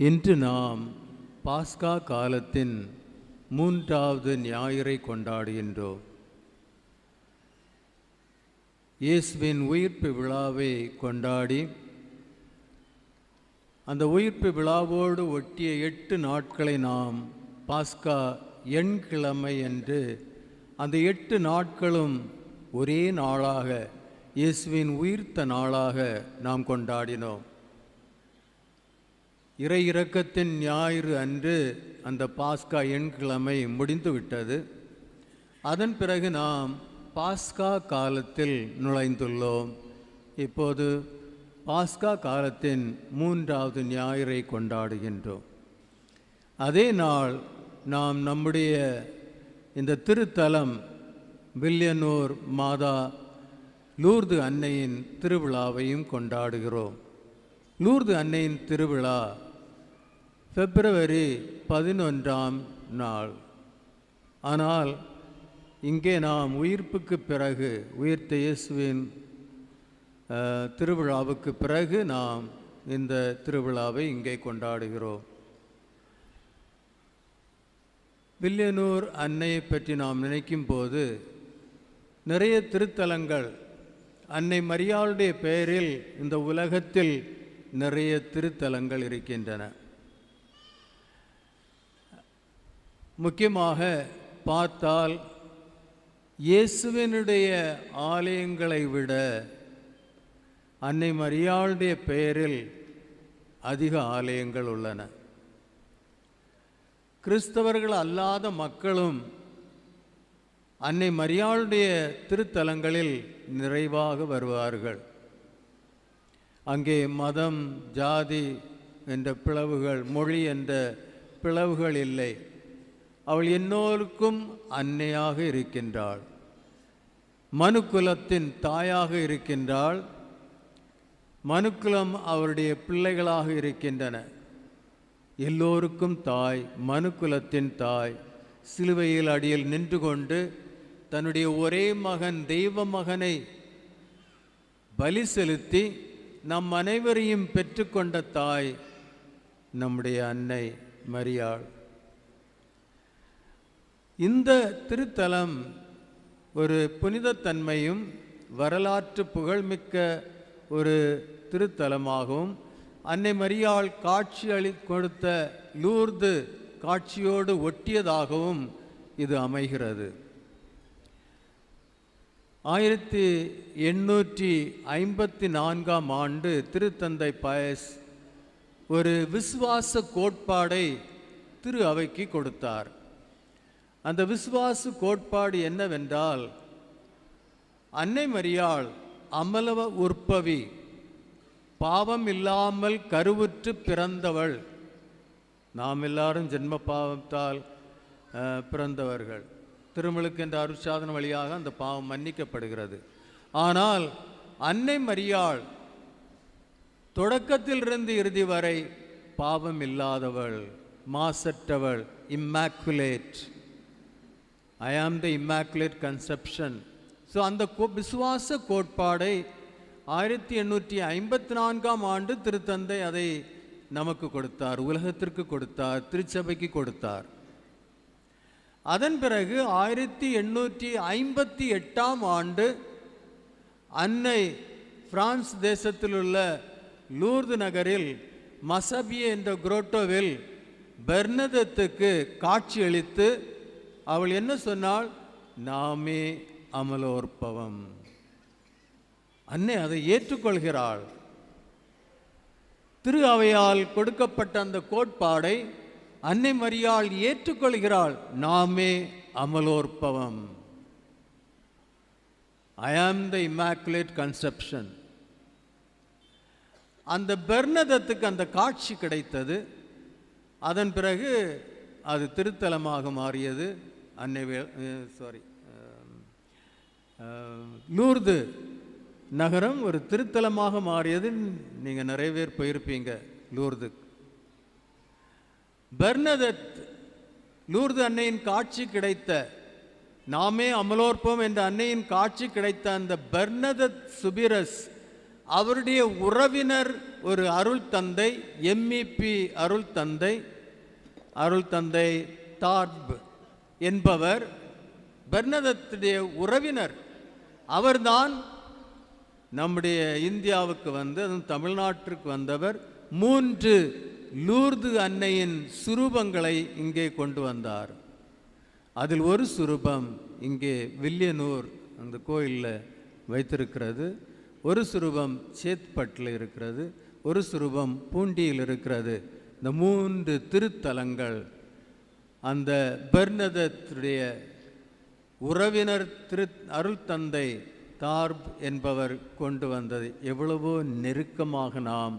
இன்று நாம் பாஸ்கா காலத்தின் 3வது ஞாயிறை கொண்டாடுகின்றோம். இயேசுவின் உயிர்ப்பு விழாவை கொண்டாடி அந்த உயிர்ப்பு விழாவோடு ஒட்டிய 8 நாட்களை நாம் பாஸ்கா எண்கிழமை என்று அந்த 8 நாட்களும் ஒரே நாளாக இயேசுவின் உயிர்த்த நாளாக நாம் கொண்டாடினோம். இறை இரக்கத்தின் ஞாயிறு அன்று அந்த பாஸ்கா எண்கிழமை முடிந்துவிட்டது. அதன் பிறகு நாம் பாஸ்கா காலத்தில் நுழைந்துள்ளோம். இப்போது பாஸ்கா காலத்தின் 3வது ஞாயிறை கொண்டாடுகின்றோம். அதே நாள் நாம் நம்முடைய இந்த திருத்தலம் வில்லியனூர் மாதா லூர்து அன்னையின் திருவிழாவையும் கொண்டாடுகிறோம். லூர்து அன்னையின் திருவிழா பிப்ரவரி 11ஆம் நாள். ஆனால் இங்கே நாம் உயிர்ப்புக்கு பிறகு, உயிர்த்த இயேசுவின் திருவிழாவுக்கு பிறகு நாம் இந்த திருவிழாவை இங்கே கொண்டாடுகிறோம். வில்லியனூர் அன்னையை பற்றி நாம் நினைக்கும் போது நிறைய திருத்தலங்கள், அன்னை மரியாளுடைய பெயரில் இந்த உலகத்தில் நிறைய திருத்தலங்கள் இருக்கின்றன. முக்கியமாக பார்த்தால் இயேசுவினுடைய ஆலயங்களை விட அன்னை மரியாளுடைய பெயரில் அதிக ஆலயங்கள் உள்ளன. கிறிஸ்தவர்கள் அல்லாத மக்களும் அன்னை மரியாளுடைய திருத்தலங்களில் நிறைவாக வருவார்கள். அங்கே மதம், ஜாதி என்ற பிளவுகள், மொழி என்ற பிளவுகள் இல்லை. அவள் எல்லோருக்கும் அன்னையாக இருக்கின்றாள். மனுக்குலத்தின் தாயாக இருக்கின்றாள். மனுக்குலம் அவருடைய பிள்ளைகளாக இருக்கின்றன. எல்லோருக்கும் தாய், மனுக்குலத்தின் தாய். சிலுவையில் அடியில் நின்று கொண்டு தன்னுடைய ஒரே மகன், தெய்வ மகனை பலி செலுத்தி நம் அனைவரையும் பெற்றுக்கொண்ட தாய் நம்முடைய அன்னை மரியாள். இந்த திருத்தலம் ஒரு புனிதத்தன்மையும் வரலாற்று புகழ்மிக்க ஒரு திருத்தலமாகவும், அன்னை மரியாள் காட்சி கொடுத்த லூர்து காட்சியோடு ஒட்டியதாகவும் இது அமைகிறது. 1854ஆம் ஆண்டு திருத்தந்தை பயஸ் ஒரு விசுவாச கோட்பாடை திரு அவைக்கு கொடுத்தார். அந்த விசுவாச கோட்பாடு என்னவென்றால், அன்னை மரியாள் அமலவ உற்பவி, பாவம் இல்லாமல் கருவுற்று பிறந்தவள். நாம் எல்லாரும் ஜென்ம பாவத்தால் பிறந்தவர்கள். திருமுழுக்கு என்ற அருட்சாதன வழியாக அந்த பாவம் மன்னிக்கப்படுகிறது. ஆனால் அன்னை மரியாள் தொடக்கத்திலிருந்து இறுதி வரை பாவம் இல்லாதவள், மாசற்றவள், இம்மாக்குலேட். ஐ ஆம் த இம்மாக்குலேட் கன்செப்ஷன். ஸோ அந்த விசுவாச கோட்பாடை 1854ஆம் ஆண்டு திருத்தந்தை அதை நமக்கு கொடுத்தார், உலகத்திற்கு கொடுத்தார், திருச்சபைக்கு கொடுத்தார். அதன் பிறகு 1858ஆம் ஆண்டு அன்னை பிரான்ஸ் தேசத்தில் உள்ள லூர்து நகரில் மசபியே என்ற குரோட்டோவில் பெர்னதத்துக்கு காட்சியளித்து அவள் என்ன சொன்னாள்? நாமே அமலோற்பவம். அன்னை அதை ஏற்றுக்கொள்கிறாள். திரு அவையால் கொடுக்கப்பட்ட அந்த கோட்பாடை அன்னை மரியாள் ஏற்றுக்கொள்கிறாள். நாமே அமலோற்பவம். ஐ ஆம் த இம்மாக்குலேட் கன்செப்ஷன். அந்த பெர்னதத்துக்கு அந்த காட்சி கிடைத்தது. அதன் பிறகு அது திருத்தலமாக மாறியது. லூர்து நகரம் ஒரு திருத்தலமாக மாறியது. நீங்கள் நிறைய பேர் போயிருப்பீங்க லூர்து. பெர்னதத், லூர்து அன்னையின் காட்சி கிடைத்த, நாமே அமலோற்பம் என்ற அன்னையின் காட்சி கிடைத்த அந்த பெர்னதத் சுபிரஸ் அவருடைய உறவினர் ஒரு அருள் தந்தை, MEP அருள் தந்தை தார்ப் என்பவர் பெர்னதத்துடைய உறவினர். அவர்தான் நம்முடைய இந்தியாவுக்கு வந்து, அதுவும் தமிழ்நாட்டிற்கு வந்தவர். 3 லூர்து அன்னையின் சுரூபங்களை இங்கே கொண்டு வந்தார். அதில் ஒரு சுரூபம் இங்கே வில்லியனூர் அந்த கோயிலில் வைத்திருக்கிறது, ஒரு சுரூபம் சேத்பட்டில் இருக்கிறது, ஒரு சுரூபம் பூண்டியில் இருக்கிறது. இந்த 3 திருத்தலங்கள் அந்த பெர்னதத்துடைய உறவினர் அருள் தந்தை தார்ப் என்பவர் கொண்டு வந்தது. எவ்வளவோ நெருக்கமாக நாம்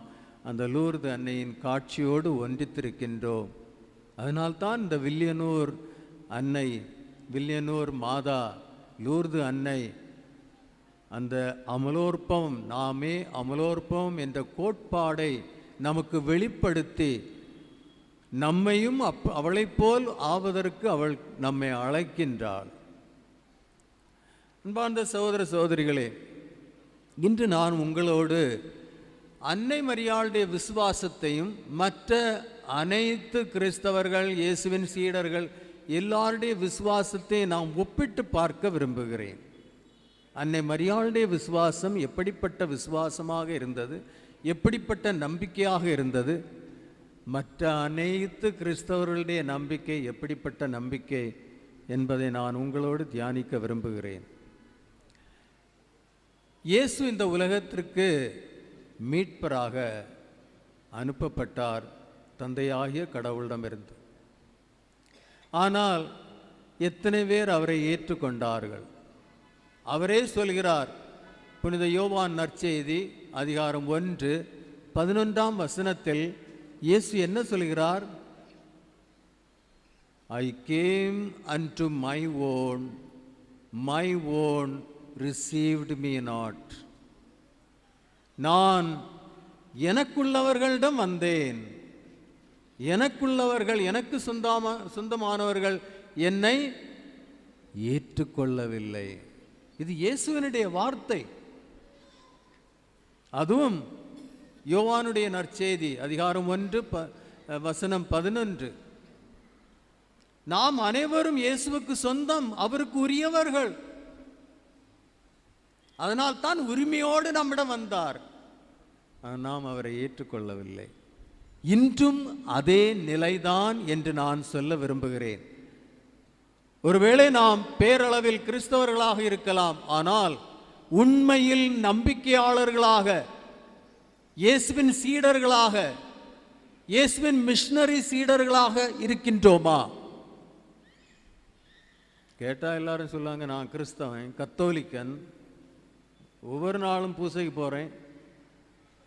அந்த லூர்து அன்னையின் காட்சியோடு ஒன்றித்திருக்கின்றோம். அதனால்தான் இந்த வில்லியனூர் அன்னை, வில்லியனூர் மாதா, லூர்து அன்னை அந்த அமலோற்பம், நாமே அமலோற்பம் என்ற கோட்பாடை நமக்கு வெளிப்படுத்தி நம்மையும் அவளைப் போல் ஆவதற்கு அவள் நம்மை அழைக்கின்றாள். அன்பார்ந்த சகோதர சகோதரிகளே, இன்று நான் உங்களோடு அன்னை மரியாளுடைய விசுவாசத்தையும் மற்ற அனைத்து கிறிஸ்தவர்கள், இயேசுவின் சீடர்கள் எல்லாருடைய விசுவாசத்தை நாம் ஒப்பிட்டு பார்க்க விரும்புகிறேன். அன்னை மரியாளுடைய விசுவாசம் எப்படிப்பட்ட விசுவாசமாக இருந்தது, எப்படிப்பட்ட நம்பிக்கையாக இருந்தது, மற்ற அனைத்து கிறிஸ்தவர்களுடைய நம்பிக்கை எப்படிப்பட்ட நம்பிக்கை என்பதை நான் உங்களோடு தியானிக்க விரும்புகிறேன். இயேசு இந்த உலகத்திற்கு மீட்பராக அனுப்பப்பட்டார் தந்தையாகிய கடவுளிடமிருந்து. ஆனால் எத்தனை பேர் அவரை ஏற்றுக்கொண்டார்கள்? அவரே சொல்கிறார், புனித யோவான் நற்செய்தி அதிகாரம் 1:11 வசனத்தில் இயேசு என்ன சொல்கிறார்? I came unto my own received me not. நான் எனக்குள்ளவர்களிடம் வந்தேன், எனக்குள்ளவர்கள், எனக்கு சொந்தமானவர்கள் என்னை ஏற்றுக்கொள்ளவில்லை. இது இயேசுவினுடைய வார்த்தை. அதுவும் யோவானுடைய நற்செய்தி அதிகாரம் 1 வசனம் 11. நாம் அனைவரும் இயேசுவுக்கு சொந்தம், அவருக்கு உரியவர்கள். அதனால் தான் உரிமையோடு நம்மிடம் வந்தார். நாம் அவரை ஏற்றுக்கொள்ளவில்லை. இன்றும் அதே நிலைதான் என்று நான் சொல்ல விரும்புகிறேன். ஒருவேளை நாம் பேரளவில் கிறிஸ்தவர்களாக இருக்கலாம், ஆனால் உண்மையில் நம்பிக்கையாளர்களாக, இயேசுவின் சீடர்களாக, இயேசுவின் மிஷனரி சீடர்களாக இருக்கின்றோமா? கேட்டால் எல்லாரும் சொல்லுவாங்க, நான் கிறிஸ்தவன், கத்தோலிக்கன், ஒவ்வொரு நாளும் பூசைக்கு போகிறேன்,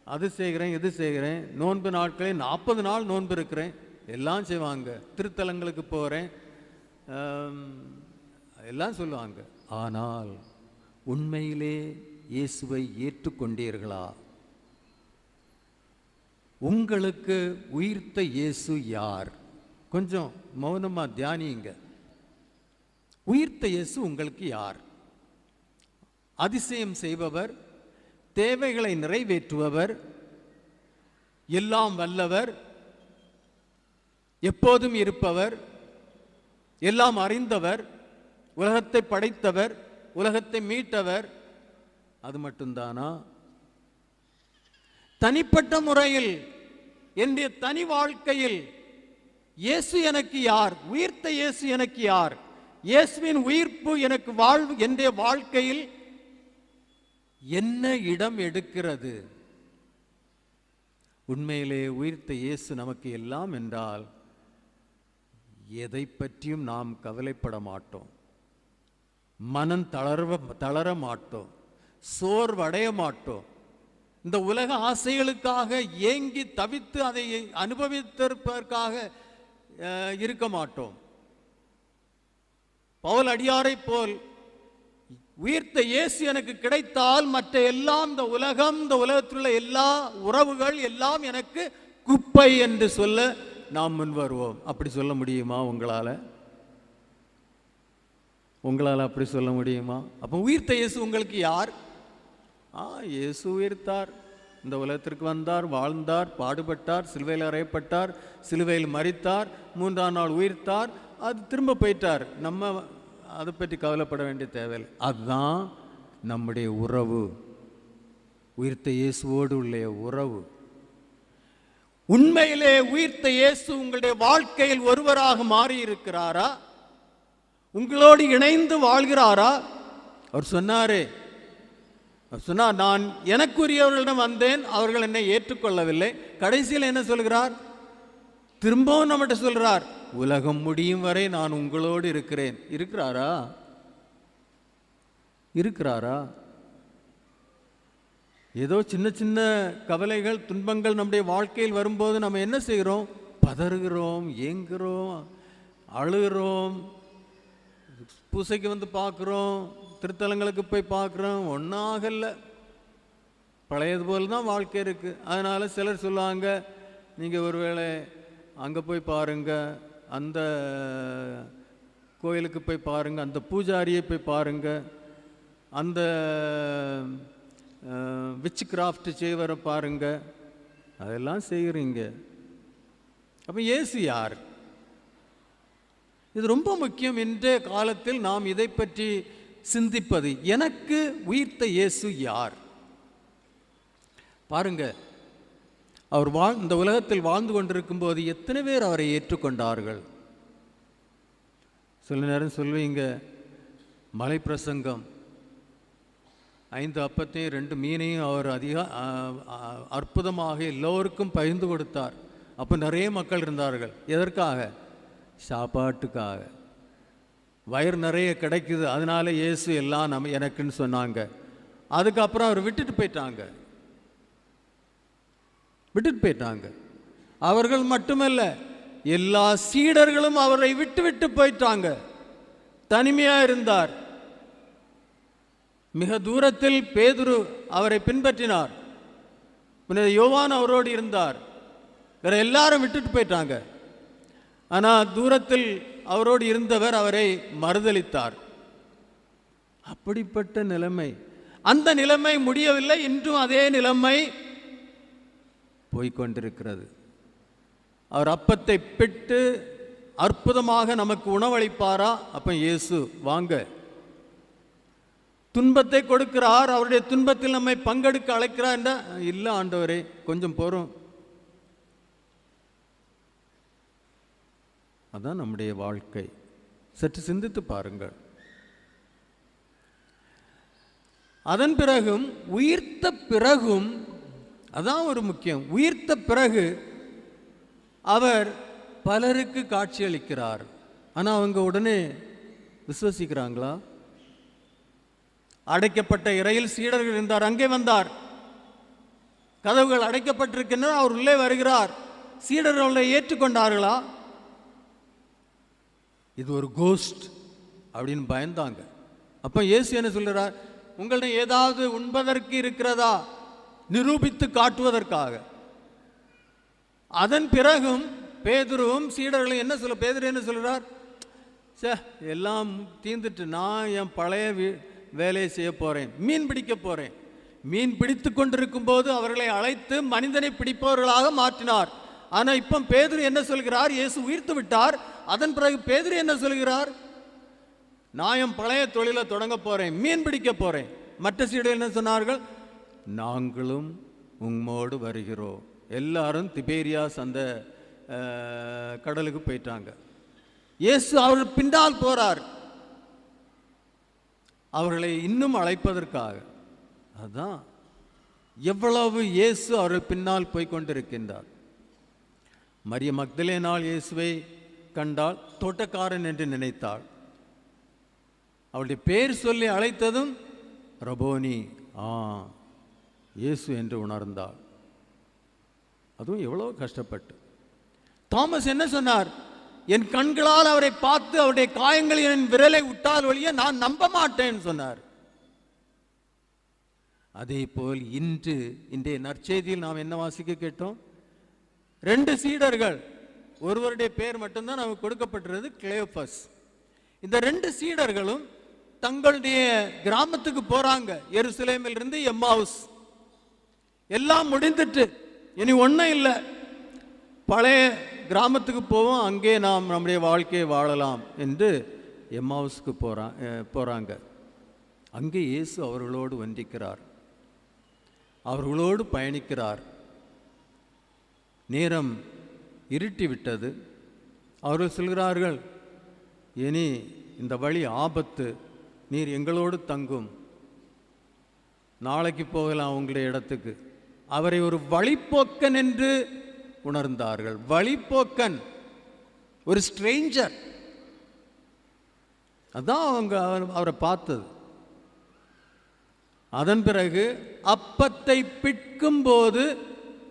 அது செய்கிறேன், இது செய்கிறேன், நோன்பு நாட்களே 40 நாள் நோன்பு இருக்கிறேன், எல்லாம் செய்வாங்க, திருத்தலங்களுக்கு போகிறேன், எல்லாம் சொல்லுவாங்க. ஆனால் உண்மையிலே இயேசுவை ஏற்றுக்கொண்டீர்களா? உங்களுக்கு உயிர்த்த இயேசு யார்? கொஞ்சம் மௌனமாக தியானியுங்க. உயிர்த்த இயேசு உங்களுக்கு யார்? அதிசயம் செய்பவர், தேவைகளை நிறைவேற்றுபவர், எல்லாம் வல்லவர், எப்போதும் இருப்பவர், எல்லாம் அறிந்தவர், உலகத்தை படைத்தவர், உலகத்தை மீட்டவர். அது மட்டும்தானா? தனிப்பட்ட முறையில், என்னுடைய தனி வாழ்க்கையில் இயேசு எனக்கு யார்? உயிர்த்த இயேசு எனக்கு யார்? இயேசுவின் உயிர்ப்பு எனக்கு வாழ்வு, என்னுடைய வாழ்க்கையில் என்ன இடம் எடுக்கிறது? உண்மையிலே உயிர்த்த இயேசு நமக்கு எல்லாம் என்றால் எதை பற்றியும் நாம் கவலைப்பட மாட்டோம், மனம் தளர மாட்டோம், சோர்வடைய மாட்டோம். இந்த உலக ஆசைகளுக்காக ஏங்கி தவித்து அதை அனுபவித்திருப்பதற்காக இருக்க மாட்டோம். பவுல் அடியாரை போல் உயிர்த்த இயேசு எனக்கு கிடைத்தால் மற்ற எல்லாம், இந்த உலகம், இந்த உலகத்தில் உள்ள எல்லா உறவுகள் எல்லாம் எனக்கு குப்பை என்று சொல்ல நாம் முன் வருவோம். அப்படி சொல்ல முடியுமா உங்களால்? அப்படி சொல்ல முடியுமா? அப்போ உயிர்த்த இயேசு உங்களுக்கு யார்? இயேசு உயிர்த்தார், இந்த உலகத்திற்கு வந்தார், வாழ்ந்தார், பாடுபட்டார், சிலுவையில் அறையப்பட்டார், சிலுவையில் மரித்தார், 3ஆம் நாள் உயிர்த்தார், அது திரும்ப போயிட்டார். நம்ம அதை பற்றி கவலைப்பட வேண்டிய தேவையில்லை. அதுதான் நம்முடைய உறவு, உயிர்த்த இயேசுவோடு உள்ள உறவு. உண்மையிலே உயிர்த்த இயேசு உங்களுடைய வாழ்க்கையில் ஒருவராக மாறி இருக்கிறாரா? உங்களோடு இணைந்து வாழ்கிறாரா? அவர் சொன்னார், நான் எனக்குரியவர்களிடம் வந்தேன், அவர்கள் என்னை ஏற்றுக்கொள்ளவில்லை. கடைசியில் என்ன சொல்கிறார்? திரும்பவும் நம்மகிட்ட சொல்றார், உலகம் முடியும் வரை நான் உங்களோடு இருக்கிறேன். இருக்கிறாரா? இருக்கிறாரா? ஏதோ சின்ன சின்ன கவலைகள், துன்பங்கள் நம்முடைய வாழ்க்கையில் வரும்போது நம்ம என்ன செய்கிறோம்? பதறுகிறோம், ஏங்குகிறோம், அழுகிறோம், பூசைக்கு வந்து பார்க்குறோம், திருத்தலங்களுக்கு போய் பார்க்குறோம், ஒன்றாகல. பழையது போல் தான் வாழ்க்கை இருக்குது. அதனால் சிலர் சொல்லுவாங்க, நீங்கள் ஒருவேளை அங்கே போய் பாருங்கள், அந்த கோயிலுக்கு போய் பாருங்கள், அந்த பூஜாரியை போய் பாருங்கள், அந்த விச் கிராஃப்ட் செய்வரை பாருங்க, அதெல்லாம் செய்கிறீங்க. அப்போ இயேசு யார்? இது ரொம்ப முக்கியம். இன்றைய காலத்தில் நாம் இதை பற்றி சிந்திப்பது. எனக்கு உயிர்த்த இயேசு யார்? பாருங்க, அவர் இந்த உலகத்தில் வாழ்ந்து கொண்டிருக்கும் போது எத்தனை பேர் அவரை ஏற்றுக்கொண்டார்கள்? சில நேரம் சொல்வீங்க, மலை பிரசங்கம், 5 அப்பத்தையும் 2 மீனையும் அவர் அற்புதமாக எல்லோருக்கும் பகிர்ந்து கொடுத்தார். அப்போ நிறைய மக்கள் இருந்தார்கள். எதற்காக? சாப்பாட்டுக்காக. வயிறு நிறைய கிடைக்குது, அதனால இயேசு எல்லாம் எனக்குன்னு சொன்னாங்க. அதுக்கப்புறம் அவர் விட்டுட்டு போயிட்டாங்க. அவர்கள் மட்டுமல்ல, எல்லா சீடர்களும் அவரை விட்டு போயிட்டாங்க. தனிமையாக இருந்தார். மிக தூரத்தில் பேதுரு அவரை பின்பற்றினார். யோவான் அவரோடு இருந்தார். வேற எல்லாரும் விட்டுட்டு போயிட்டாங்க. ஆனால் தூரத்தில் அவரோடு இருந்தவர் அவரை மறுதலித்தார். அப்படிப்பட்ட நிலைமை. அந்த நிலைமை முடியவில்லை. இன்றும் அதே நிலைமை போய்கொண்டிருக்கிறது. அவர் அப்பத்தை பிட்டு அற்புதமாக நமக்கு உணவளிப்பாரா? அப்ப இயேசு வாங்க, துன்பத்தை கொடுக்கிறார், அவருடைய துன்பத்தில் நம்மை பங்கெடுக்க அழைக்கிறார் என்ற இல்லை ஆண்டவரே, கொஞ்சம் போறோம். அதான் நம்முடைய வாழ்க்கை. சற்று சிந்தித்து பாருங்கள். அதன் பிறகும் உயிர்த்த பிறகும், அதான் ஒரு முக்கியம், உயிர்த்த பிறகு அவர் பலருக்கு காட்சி அளிக்கிறார். ஆனால் அவங்க உடனே விசுவசிக்கிறாங்களா? அடைக்கப்பட்ட இறையில் சீடர்கள் இருந்தார், அங்கே வந்தார். கதவுகள் அடைக்கப்பட்டிருக்கின்றன, அவர் உள்ளே வருகிறார். சீடர்களை ஏற்றுக்கொண்டார்களா? இது ஒரு கோஸ்ட் அப்படின்னு பயந்தாங்க. அப்ப இயேசு என்ன சொல்கிறார்? உங்களிடம் ஏதாவது உண்பதற்கு இருக்கிறதா நிரூபித்து காட்டுவதற்காக. அதன் பிறகும் பேதுருவும் சீடர்களும் என்ன சொல்ல, பேதுரு என்ன சொல்கிறார்? எல்லாம் தீர்ந்துட்டு நான் என் பழைய வேலையை செய்ய போறேன், மீன் பிடிக்க போறேன். மீன் பிடித்து கொண்டிருக்கும் போது அவர்களை அழைத்து மனிதனை பிடிப்பவர்களாக மாற்றினார். ஆனா இப்ப பேதுரு என்ன சொல்கிறார்? இயேசு உயிர்த்து விட்டார். அதன் பிறகு பேதுரு என்ன சொல்கிறார்? நான் என் பழைய தொழிலை தொடங்க போறேன், மீன் பிடிக்க போறேன். மற்ற சீடர்கள் என்ன சொன்னார்கள்? நாங்களும் உம்மோடு வருகிறோம். எல்லாரும் திபேரியாஸ் அந்த கடலுக்கு போயிட்டாங்க. இயேசு அவர்கள் பின்னால் போறார், அவர்களை இன்னும் அழைப்பதற்காக. அதுதான் எவ்வளவு இயேசு அவர்கள் பின்னால் போய்கொண்டிருக்கின்றார். மரிய மக்தலேனாள் இயேசுவை கண்டால் தோட்டக்காரன் என்று நினைத்தாள். அவளுடைய பேர் சொல்லி அழைத்ததும் ரபோனி, இயேசு என்று உணர்ந்தாள். அதுவும் எவ்வளவு கஷ்டப்பட்டு. தாமஸ் என்ன சொன்னார்? என் கண்களால் அவரை பார்த்து அவருடைய காயங்களில் என் விரலை விட்டால் ஒழிய நான் நம்ப மாட்டேன் சொன்னார். அதே போல் இன்றைய நற்செய்தியில் நாம் என்ன வாசிக்க கேட்டோம்? 2 சீடர்கள், ஒருவருடைய பேர் மட்டும்தான் நமக்கு கொடுக்கப்பட்டிருந்தது, கிளேயோபஸ். இந்த 2 சீடர்களும் தங்களுடைய கிராமத்துக்கு போறாங்க. எருசலேமில் இருந்து எம்மாவுஸ். எல்லாம் முடிந்துட்டு, இனி ஒன்றும் இல்லை, பழைய கிராமத்துக்கு போவோம், அங்கே நாம் நம்முடைய வாழ்க்கையை வாழலாம் என்று எம்மாவுஸ்க்கு போறாங்க. அங்கே இயேசு அவர்களோடு ஒன்றிக்கிறார், அவர்களோடு பயணிக்கிறார். நேரம் இருட்டி விட்டது. அவர்கள் சொல்கிறார்கள், இனி இந்த வழி ஆபத்து, நீர் எங்களோடு தங்கும், நாளைக்கு போகலாம் உங்களுடைய இடத்துக்கு. அவரை ஒரு வழிப்போக்கன் என்று உணர்ந்தார்கள். வழிப்போக்கன், ஒரு ஸ்ட்ரேஞ்சர். அதான் அவங்க அவரை பார்த்தது. அதன் பிறகு அப்பத்தை பிட்கும் போது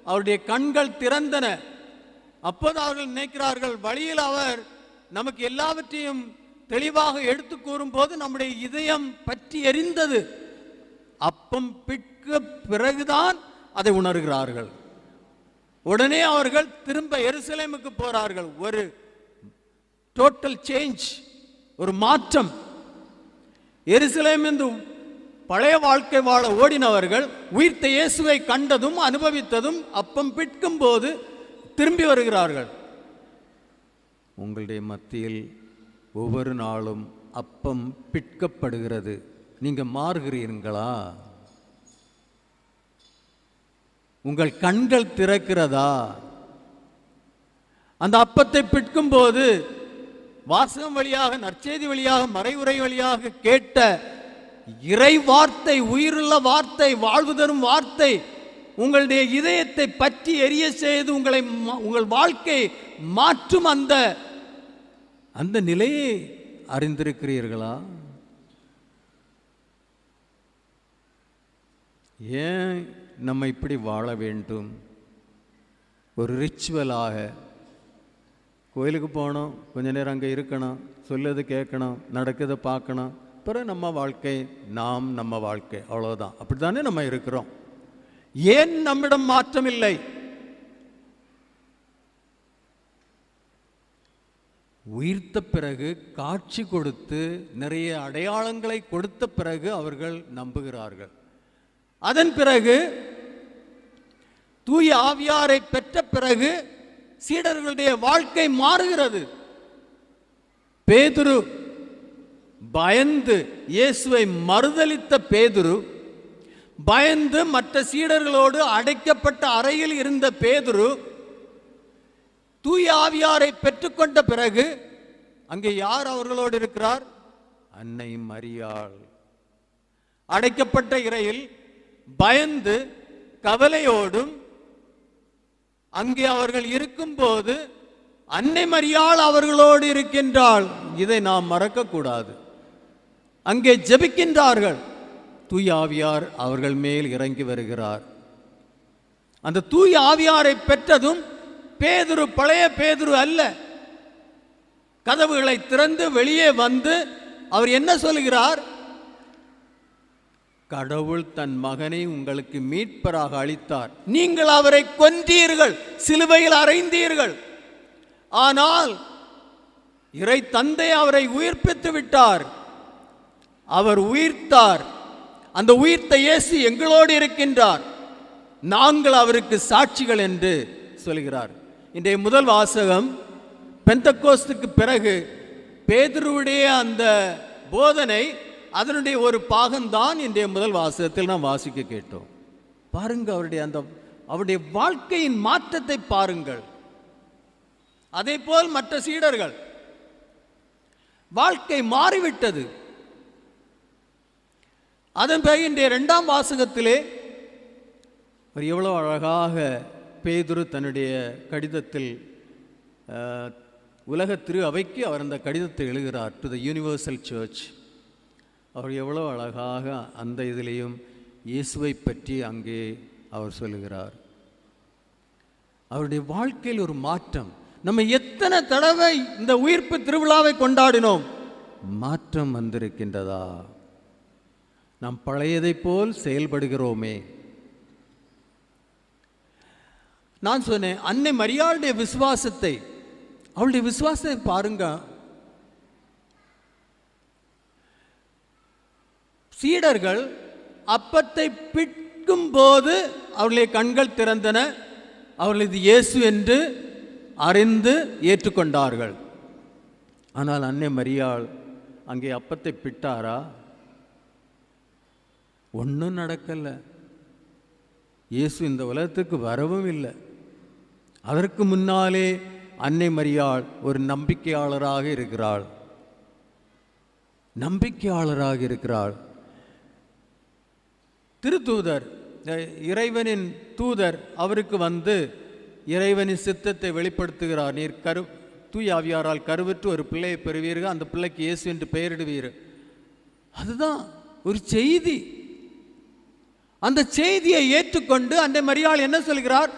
அவருடைய கண்கள் திறந்தன. அப்போது அவர்கள் நினைக்கிறார்கள், வழியில் அவர் நமக்கு எல்லாவற்றையும் தெளிவாக எடுத்து கூறும்போது நம்முடைய இதயம் பற்றி எரிந்தது. அப்பம் பிட்க பிறகுதான் அதை உணர்கிறார்கள். உடனே அவர்கள் திரும்ப எருசலேமுக்கு போறார்கள். ஒரு டோட்டல் சேஞ்ச், ஒரு மாற்றம். எருசலேம் என்று பழைய வாழ்க்கை வாழ ஓடினவர்கள் உயிர்த்த இயேசுவை கண்டதும் அனுபவித்ததும் அப்பம் பிட்கும் போது திரும்பி வருகிறார்கள். உங்களுடைய மத்தியில் ஒவ்வொரு நாளும் அப்பம் பிட்கப்படுகிறது, நீங்க மாறுகிறீர்களா? உங்கள் கண்கள் திறக்கிறதா? அந்த அப்பத்தை பிட்கும் போது வாசகம் வழியாக, நற்செய்தி வழியாக, மறைவுரை வழியாக கேட்ட இறை வார்த்தை, உயிருள்ள வார்த்தை, வாழ்வு தரும் வார்த்தை உங்களுடைய இதயத்தை பற்றி எரிய செய்து உங்கள் வாழ்க்கை மாற்றும் அந்த நிலையை அறிந்திருக்கிறீர்களா? ஏன் நம்ம இப்படி வாழ வேண்டும்? ஒரு ரிச்சுவலாக கோயிலுக்கு போகணும், கொஞ்ச நேரம் அங்கே இருக்கணும், சொல்லது கேட்கணும், நடக்குதை பார்க்கணும், பிறகு நம்ம வாழ்க்கை, நம்ம வாழ்க்கை, அவ்வளோதான். அப்படி தானே நம்ம இருக்கிறோம். ஏன் நம்மிடம் மாற்றம் இல்லை? உயிர்த்த பிறகு காட்சி கொடுத்து நிறைய அடையாளங்களை கொடுத்த பிறகு அவர்கள் நம்புகிறார்கள். அதன் பிறகு தூய ஆவியாரை பெற்ற பிறகு சீடர்களுடைய வாழ்க்கை மாறுகிறது. பேதுரு பயந்து இயேசுவை மறுதலித்த பேதுரு, பயந்து மற்ற சீடர்களோடு அடைக்கப்பட்ட அறையில் இருந்த பேதுரு, தூய ஆவியாரை பெற்றுக்கொண்ட பிறகு அங்கே யார் அவர்களோடு இருக்கிறார்? அன்னை மரியாள். அடைக்கப்பட்ட இறையில் பயந்து கவலையோடும் அங்கே அவர்கள் இருக்கும்போது அன்னை மரியாள் அவர்களோடு இருக்கின்றாள். இதை நாம் மறக்கக்கூடாது. அங்கே ஜெபிக்கின்றார்கள். தூய ஆவியார் அவர்கள் மேல் இறங்கி வருகிறார். அந்த தூய ஆவியாரை பெற்றதும் பேதுரு பழைய பேதுரு அல்ல. கதவுகளை திறந்து வெளியே வந்து அவர் என்ன சொல்கிறார்? கடவுள் தன் மகனை உங்களுக்கு மீட்பராக அளித்தார், நீங்கள் அவரை கொன்றீர்கள், சிலுவையில் அறைந்தீர்கள். ஆனால் இறை தந்தை அவரை உயிர்ப்பித்து விட்டார். அவர் உயிர்த்தார். அந்த உயிர்த்த இயேசு எங்களோடு இருக்கின்றார், நாங்கள் அவருக்கு சாட்சிகள் என்று சொல்கிறார். இன்றைய முதல் வாசகம் பெந்தெக்கோஸ்துக்கு பிறகு பேதுருவுடைய அந்த போதனை, அதனுடைய ஒரு பாகம்தான் இன்றைய முதல் வாசகத்தில் நாம் வாசிக்க கேட்டோம். பாருங்க, அவருடைய வாழ்க்கையின் மாற்றத்தை பாருங்கள். அதே போல் மற்ற சீடர்கள் வாழ்க்கை மாறிவிட்டது. அதன் பிறகு இன்றைய இரண்டாம் வாசகத்திலே அவர் எவ்வளவு அழகாக பேதுரு தன்னுடைய கடிதத்தில் உலக திரு அவைக்கு அவர் அந்த கடிதத்தை எழுதுகிறார், டு த யூனிவர்சல் சர்ச். அவர் எவ்வளோ அழகாக அந்த இதிலையும் இயேசுவை பற்றி அங்கே அவர் சொல்லுகிறார். அவருடைய வாழ்க்கையில் ஒரு மாற்றம். நம்ம எத்தனை தடவை இந்த உயிர்ப்பு திருவிழாவை கொண்டாடினோம், மாற்றம் வந்திருக்கின்றதா? நாம் பழையதை போல் செயல்படுகிறோமே? நான் சொன்னேன், அன்னை மரியாளுடைய விசுவாசத்தை, அவளுடைய விசுவாசத்தை பாருங்க. சீடர்கள் அப்பத்தை பிட்கும் போது அவர்களுடைய கண்கள் திறந்தன. அவர்கள் இது இயேசு என்று அறிந்து ஏற்றுக்கொண்டார்கள். ஆனால் அன்னை மரியாள் அங்கே அப்பத்தை பிட்டாரா? ஒன்றும் நடக்கல. இயேசு இந்த உலகத்துக்கு வரவும் இல்லை. அதற்கு முன்னாலே அன்னை மரியாள் ஒரு நம்பிக்கையாளராக இருக்கிறாள். நம்பிக்கையாளராக இருக்கிறாள். திருத்தூதர், இறைவனின் தூதர் அவருக்கு வந்து இறைவனின் சித்தத்தை வெளிப்படுத்துகிறார். நீர் தூய ஆவியாரால் கருவுற்று ஒரு பிள்ளையை பெறுவீர்கள், அந்த பிள்ளைக்கு இயேசு என்று பெயரிடுவீர். அதுதான் ஒரு செய்தி. அந்த செய்தியை ஏற்றுக்கொண்டு அன்னை மரியாள் என்ன சொல்கிறார்?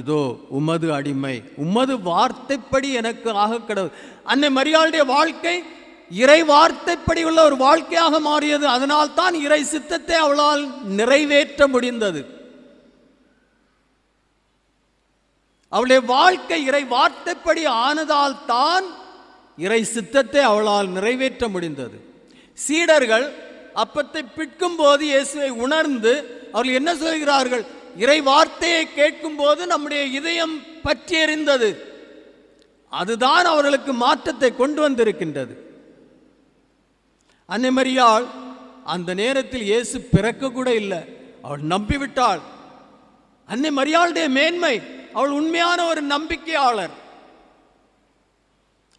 இதோ உமது அடிமை, உமது வார்த்தைப்படி எனக்கு ஆக கடவுள். அன்னை மரியாளுடைய வாழ்க்கை இறை வார்த்தைப்படி உள்ள ஒரு வாழ்க்கையாக மாறியது. அதனால் தான் இறை சித்தத்தை அவளால் நிறைவேற்ற முடிந்தது. அவளுடைய வாழ்க்கை இறை வார்த்தைப்படி ஆனதால் தான் இறை சித்தத்தை அவளால் நிறைவேற்ற முடிந்தது. சீடர்கள் அப்பத்தை பிட்கும் போது இயேசுவை உணர்ந்து அவர்கள் என்ன சொல்கிறார்கள்? இறை வார்த்தையை கேட்கும் போது நம்முடைய இதயம் பற்றி எறிந்தது. அதுதான் அவர்களுக்கு மாற்றத்தை கொண்டு வந்திருக்கின்றது. அன்னை மரியாள் அந்த நேரத்தில் இயேசு பிறக்க கூட இல்லை, அவள் நம்பிவிட்டாள். அன்னை மரியாளுடைய மேன்மை, அவள் உண்மையான ஒரு நம்பிக்கையாளர்.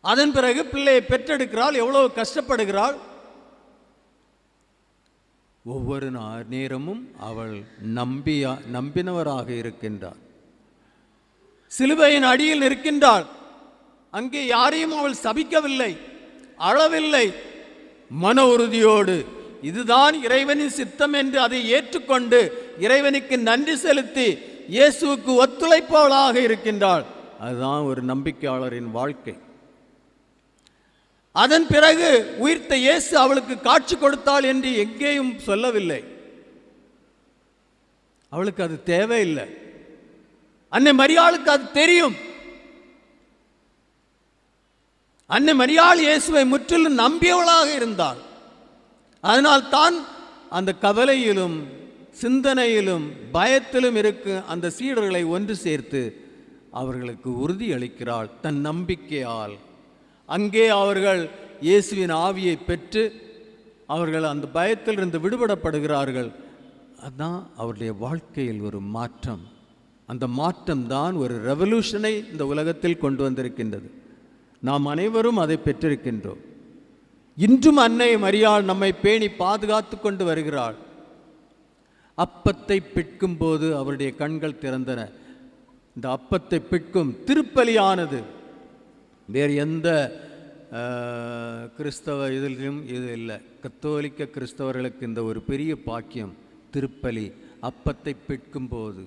அதன் பிறகு பிள்ளையை பெற்றெடுக்கிறாள். எவ்வளவு கஷ்டப்படுகிறாள். ஒவ்வொரு நேரமும் அவள் நம்பினவராக இருக்கின்றாள். சிலுவையின் அடியில் நிற்கின்றாள். அங்கே யாரையும் அவள் சபிக்கவில்லை, அழவில்லை. மன உறுதியோடு இதுதான் இறைவனின் சித்தம் என்று அதை ஏற்றுக்கொண்டு இறைவனுக்கு நன்றி செலுத்தி இயேசுவுக்கு ஒத்துழைப்பவளாக இருக்கின்றாள். அதுதான் ஒரு நம்பிக்கையாளரின் வாழ்க்கை. அதன் பிறகு உயிர்த்த இயேசு அவளுக்கு காட்சி கொடுத்தாள் என்று எங்கேயும் சொல்லவில்லை. அவளுக்கு அது தேவையில்லை. அன்னை மரியாளுக்கு அது தெரியும். அன்னை மரியாள் இயேசுவை முற்றிலும் நம்பியவளாக இருந்தாள். அதனால் தான் அந்த கவலையிலும் சிந்தனையிலும் பயத்திலும் இருக்க அந்த சீடர்களை ஒன்று சேர்த்து அவர்களுக்கு உறுதி அளிக்கிறாள் தன் நம்பிக்கையால். அங்கே அவர்கள் இயேசுவின் ஆவியை பெற்று அவர்கள் அந்த பயத்திலிருந்து விடுபடப்படுகிறார்கள். அதுதான் அவருடைய வாழ்க்கையில் ஒரு மாற்றம். அந்த மாற்றம் தான் ஒரு ரெவல்யூஷனை இந்த உலகத்தில் கொண்டு வந்திருக்கின்றது. நாம் அனைவரும் அதை பெற்றிருக்கின்றோம். இன்றும் அன்னை மரியாள் நம்மை பேணி பாதுகாத்து கொண்டு வருகிறாள். அப்பத்தை பிட்கும் போது அவருடைய கண்கள் திறந்தன. இந்த அப்பத்தை பிட்கும் திருப்பலியானது வேறு எந்த கிறிஸ்தவ இதிலும் இது இல்லை. கத்தோலிக்க கிறிஸ்தவர்களுக்கு இந்த ஒரு பெரிய பாக்கியம், திருப்பலி, அப்பத்தை பிட்கும் போது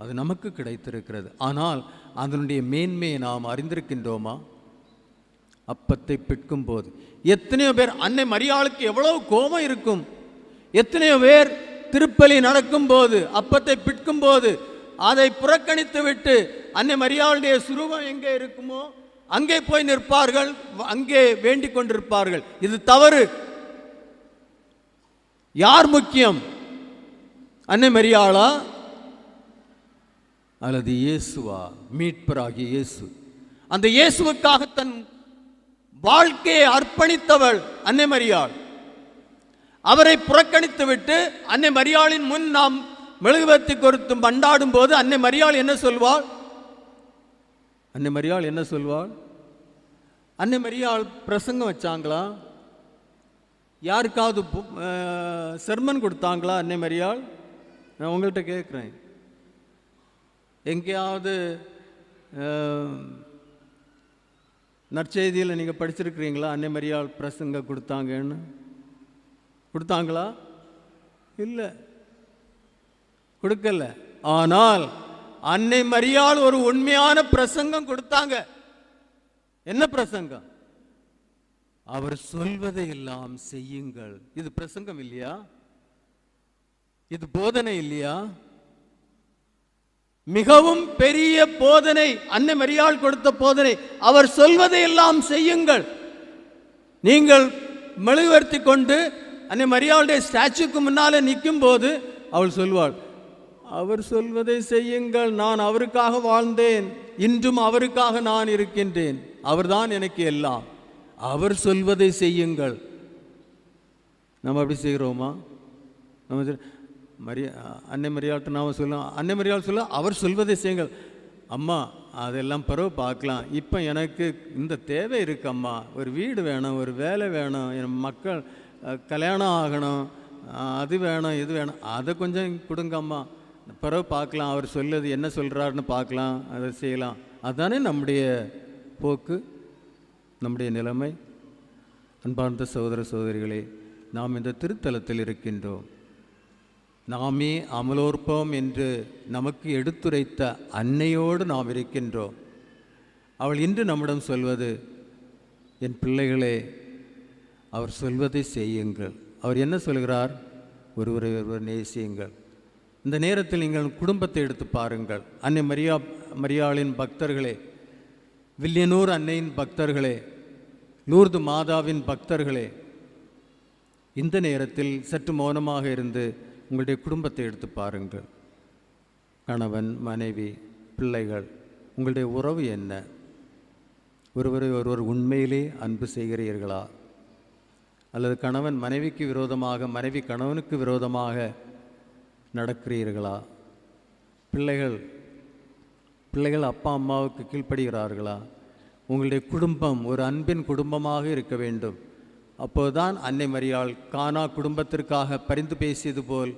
அது நமக்கு கிடைத்திருக்கிறது. ஆனால் அதனுடைய மேன்மையை நாம் அறிந்திருக்கின்றோமா? அப்பத்தை பிட்கும் போது எத்தனையோ பேர், அன்னை மரியாளுக்கு எவ்வளவு கோபம் இருக்கும். எத்தனையோ பேர் திருப்பலி நடக்கும் போது அப்பத்தை பிட்கும் போது அதை புறக்கணித்து விட்டு அன்னை மரியாளுடைய சுரூபம் எங்கே இருக்குமோ அங்கே போய் நிற்பார்கள், அங்கே வேண்டிக் கொண்டிருப்பார்கள். இது தவறு. யார் முக்கியம்? அன்னை மரியாளா அல்லது இயேசுவா? மீட்பராகிய இயேசு. அந்த இயேசுவுக்காக தன் வாழ்க்கையை அர்ப்பணித்தவள் அன்னை மரியாள். அவரை புறக்கணித்து விட்டு அன்னை மரியாளின் முன் நாம் மெழுகுவர்த்தி கொடுத்தும் பண்டாடும் போது அன்னை மரியாள் என்ன சொல்வாள்? அன்னை மரியாள் என்ன சொல்வாள்? அன்னை மரியாள் பிரசங்கம் வச்சாங்களா? யாருக்காவது செர்மன் கொடுத்தாங்களா அன்னை மரியாள்? நான் உங்கள்கிட்ட கேட்குறேன். எங்கேயாவது நற்செய்தியில் நீங்கள் படிச்சிருக்கிறீங்களா அன்னை மரியாள் பிரசங்கம் கொடுத்தாங்கன்னு? கொடுத்தாங்களா? இல்லை, கொடுக்கல. ஆனால் அன்னை மரியாள் ஒரு உண்மையான பிரசங்கம் கொடுத்தாங்க. என்ன பிரசங்கம்? அவர் சொல்வதை எல்லாம் செய்யுங்கள். இது பிரசங்கம் இல்லையா? இது போதனை இல்லையா? மிகவும் பெரிய போதனை அன்னை மரியாள் கொடுத்த போதனை. அவர் சொல்வதை எல்லாம் செய்யுங்கள். நீங்கள் மெழுகுவர்த்தி கொண்டு அன்னை மரியாளுடைய ஸ்டாச்சுக்கு முன்னாலே நிற்கும் போது அவள் சொல்வாள், அவர் சொல்வதை செய்யுங்கள், நான் அவருக்காக வாழ்ந்தேன், இன்றும் அவருக்காக நான் இருக்கின்றேன், அவர்தான் எனக்கு எல்லாம், அவர் சொல்வதை செய்யுங்கள். நம்ம அப்படி செய்கிறோமா? நம்ம அன்னை மரியாள்கிட்ட நாம் சொல்லலாம், அன்னை மரியாள் சொல்ல அவர் சொல்வதை செய்யுங்கள். அம்மா அதெல்லாம் பிறகு பார்க்கலாம், இப்போ எனக்கு இந்த தேவை இருக்கம்மா, ஒரு வீடு வேணும், ஒரு வேலை வேணும், என் மக்கள் கல்யாணம் ஆகணும், அது வேணும் இது வேணும், அதை கொஞ்சம் கொடுங்கம்மா, பிறகு பார்க்கலாம், அவர் சொல்லுது என்ன சொல்கிறாருன்னு பார்க்கலாம், அதை செய்யலாம். அதுதானே நம்முடைய போக்கு, நம்முடைய நிலைமை. அன்பார்ந்த சகோதர சகோதரிகளே, நாம் இந்த திருத்தலத்தில் இருக்கின்றோம். நாமே அமலோற்பம் என்று நமக்கு எடுத்துரைத்த அன்னையோடு நாம் இருக்கின்றோம். அவள் இன்று நம்மிடம் சொல்வது, என் பிள்ளைகளே அவர் சொல்வதை செய்யுங்கள். அவர் என்ன சொல்கிறார்? ஒருவரை ஒருவர் நேசியுங்கள். இந்த நேரத்தில் நீங்கள் குடும்பத்தை எடுத்து பாருங்கள். அன்னை மரியாளின் பக்தர்களே, வில்லியனூர் அன்னையின் பக்தர்களே, லூர்து மாதாவின் பக்தர்களே, இந்த நேரத்தில் சற்று மௌனமாக இருந்து உங்களுடைய குடும்பத்தை எடுத்து பாருங்கள். கணவன், மனைவி, பிள்ளைகள், உங்களுடைய உறவு என்ன? ஒருவரை ஒருவர் உண்மையிலே அன்பு செய்கிறீர்களா? அல்லது கணவன் மனைவிக்கு விரோதமாக, மனைவி கணவனுக்கு விரோதமாக நடக்கிறீர்களா? பிள்ளைகள் அப்பா அம்மாவுக்கு கீழ்ப்படுகிறார்களா? உங்களுடைய குடும்பம் ஒரு அன்பின் குடும்பமாக இருக்க வேண்டும். அப்போதுதான் அன்னை மரியாள் கானா குடும்பத்திற்காக பரிந்து பேசியது போல்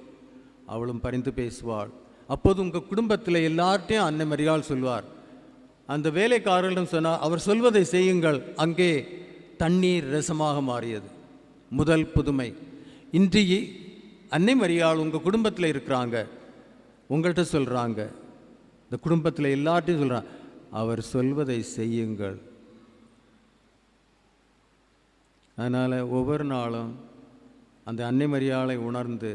அவளும் பரிந்து பேசுவாள். அப்போது உங்கள் குடும்பத்தில் எல்லார்ட்டையும் அன்னை மரியாள் சொல்வார். அந்த வேலைக்காரர்களிடம் சொன்னார், அவர் சொல்வதை செய்யுங்கள். அங்கே தண்ணீர் ரசமாக மாறியது. முதல் புதுமை. இன்றைய அன்னை மரியாள் உங்கள் குடும்பத்தில் இருக்கிறாங்க, உங்கள்கிட்ட சொல்கிறாங்க, இந்த குடும்பத்தில் எல்லார்ட்டையும் சொல்கிறாங்க, அவர் சொல்வதை செய்யுங்கள். அதனால் ஒவ்வொரு நாளும் அந்த அன்னை மரியாளை உணர்ந்து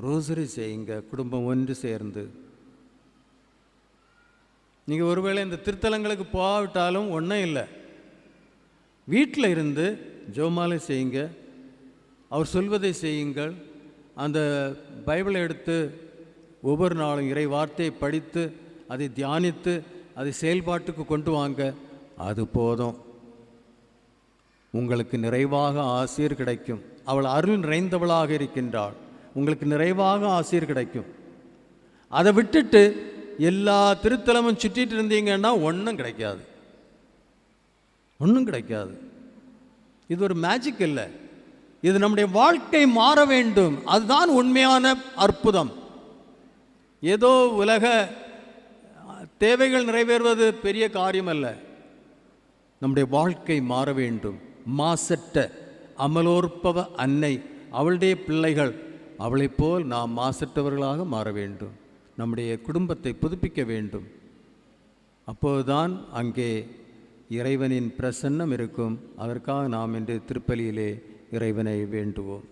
ரோசரி செய்யுங்க, குடும்பம் ஒன்று சேர்ந்து. நீங்கள் ஒருவேளை இந்த திருத்தலங்களுக்கு போகாவிட்டாலும் ஒன்றும் இல்லை, வீட்டில் இருந்து ஜெபமாலை செய்யுங்க, அவர் சொல்வதை செய்யுங்கள். அந்த பைபிளை எடுத்து ஒவ்வொரு நாளும் இறை வார்த்தையை படித்து அதை தியானித்து அதை செயல்பாட்டுக்கு கொண்டு வாங்க. அது போதும், உங்களுக்கு நிறைவாக ஆசீர் கிடைக்கும். அவள் அருள் நிறைந்தவளாக இருக்கின்றாள், உங்களுக்கு நிறைவாக ஆசீர் கிடைக்கும். அதை விட்டுட்டு எல்லா திருத்தலமும் சுற்றிட்டு இருந்தீங்கன்னா ஒன்றும் கிடைக்காது, ஒன்றும் கிடைக்காது. இது ஒரு மேஜிக் இல்லை, இது நம்முடைய வாழ்க்கை மாற வேண்டும். அதுதான் உண்மையான அற்புதம். ஏதோ உலக தேவைகள் நிறைவேறுவது பெரிய காரியம் அல்ல, நம்முடைய வாழ்க்கை மாற வேண்டும். மாசற்ற அமலோற்பவ அன்னை, அவளுடைய பிள்ளைகள், அவளைப் போல் நாம் மாசற்றவர்களாக மாற வேண்டும். நம்முடைய குடும்பத்தை புதுப்பிக்க வேண்டும். அப்போதுதான் அங்கே இறைவனின் பிரசன்னம் இருக்கும். அதற்காக நாம் இன்று திருப்பலியிலே இறைவனை வேண்டுவோம்.